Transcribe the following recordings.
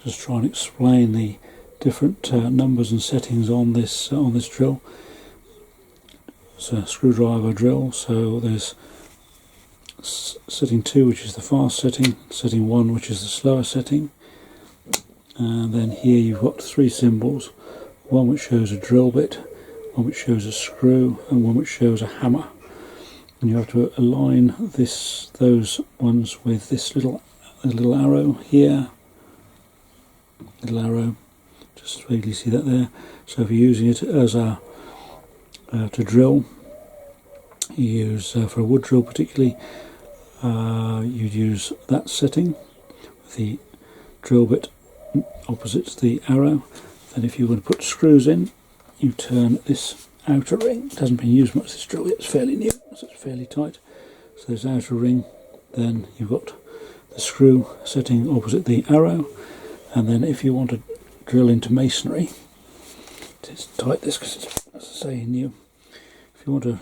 just try and explain the different numbers and settings on this drill. It's a screwdriver drill, so there's setting 2, which is the fast setting, setting 1, which is the slower setting, and then here you've got 3 symbols, one which shows a drill bit, one which shows a screw, and one which shows a hammer. And you have to align those ones with this little arrow here, little arrow, just vaguely see that there. So if you're using it as to drill, you use for a wood drill particularly, you'd use that setting with the drill bit opposite the arrow. Then if you want to put screws in, you turn this outer ring. It hasn't been used much, this drill yet, it's fairly new, so it's fairly tight. So this outer ring, then you've got the screw setting opposite the arrow, and then if you want to drill into masonry, it's tight this because it's, as I say, new. If you want to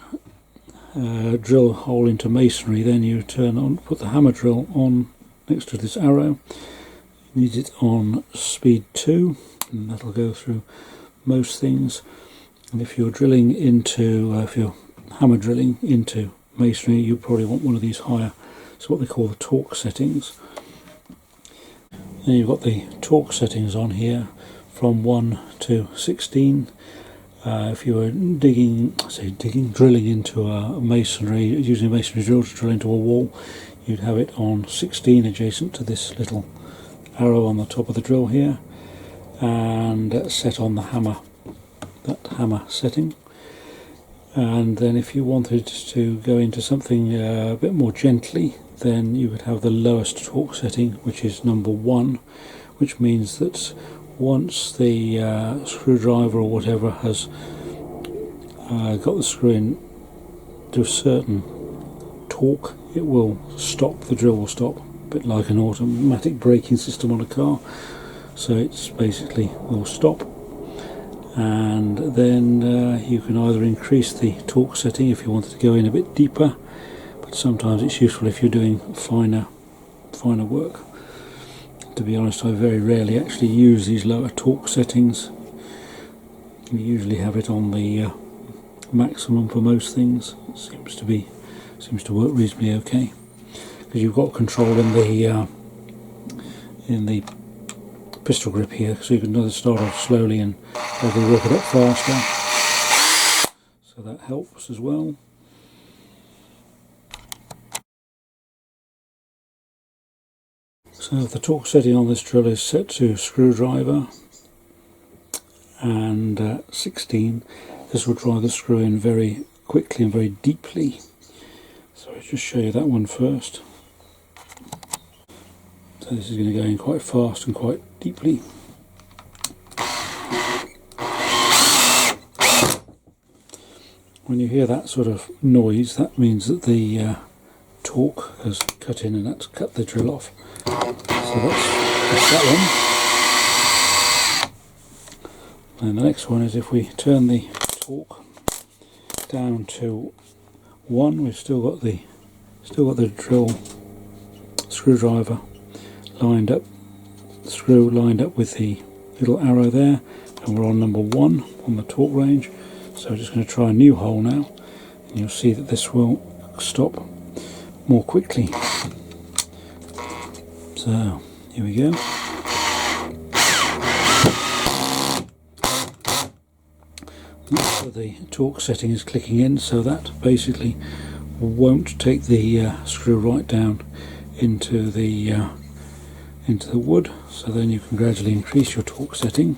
drill a hole into masonry, then you put the hammer drill on next to this arrow. You need it on speed 2, and that'll go through most things. And if you're drilling into, if you're hammer drilling into masonry, you probably want one of these higher, so what they call the torque settings. Then you've got the torque settings on here from 1 to 16. If you were drilling into a masonry, using a masonry drill to drill into a wall, you'd have it on 16 adjacent to this little arrow on the top of the drill here, and set on the hammer, that hammer setting. And then if you wanted to go into something a bit more gently, then you would have the lowest torque setting, which is number 1, which means that once the screwdriver or whatever has got the screw in to a certain torque, it will stop, the drill will stop, a bit like an automatic braking system on a car. So it's basically will stop, and then you can either increase the torque setting if you wanted to go in a bit deeper, but sometimes it's useful if you're doing finer work. To be honest, I very rarely actually use these lower torque settings. You usually have it on the maximum for most things. It seems to work reasonably okay, because you've got control in the pistol grip here, so you can either start off slowly and gradually work it up faster. So that helps as well. So the torque setting on this drill is set to screwdriver, and 16. This will drive the screw in very quickly and very deeply. So I'll just show you that one first. So this is going to go in quite fast and quite deeply. When you hear that sort of noise, that means that the torque has cut in, and that's cut the drill off. So that's that one. And the next one is if we turn the torque down to 1, we've still got the drill screwdriver lined up, screw lined up with the little arrow there, and we're on number 1 on the torque range. So we're just going to try a new hole now, and you'll see that this will stop more quickly. So here we go. So the torque setting is clicking in, so that basically won't take the screw right down into the wood. So then you can gradually increase your torque setting.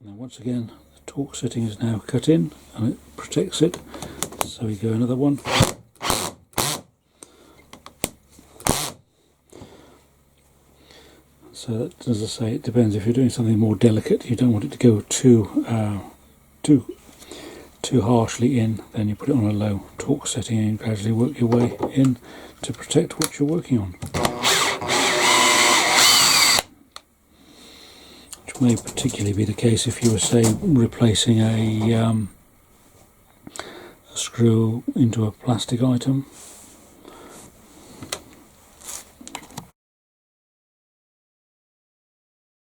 Now once again, the torque setting is now cut in and it protects it. So we go another one. So that, as I say, it depends. If you're doing something more delicate, you don't want it to go too harshly in, then you put it on a low torque setting and you gradually work your way in to protect what you're working on. Which may particularly be the case if you were, say, replacing a screw into a plastic item.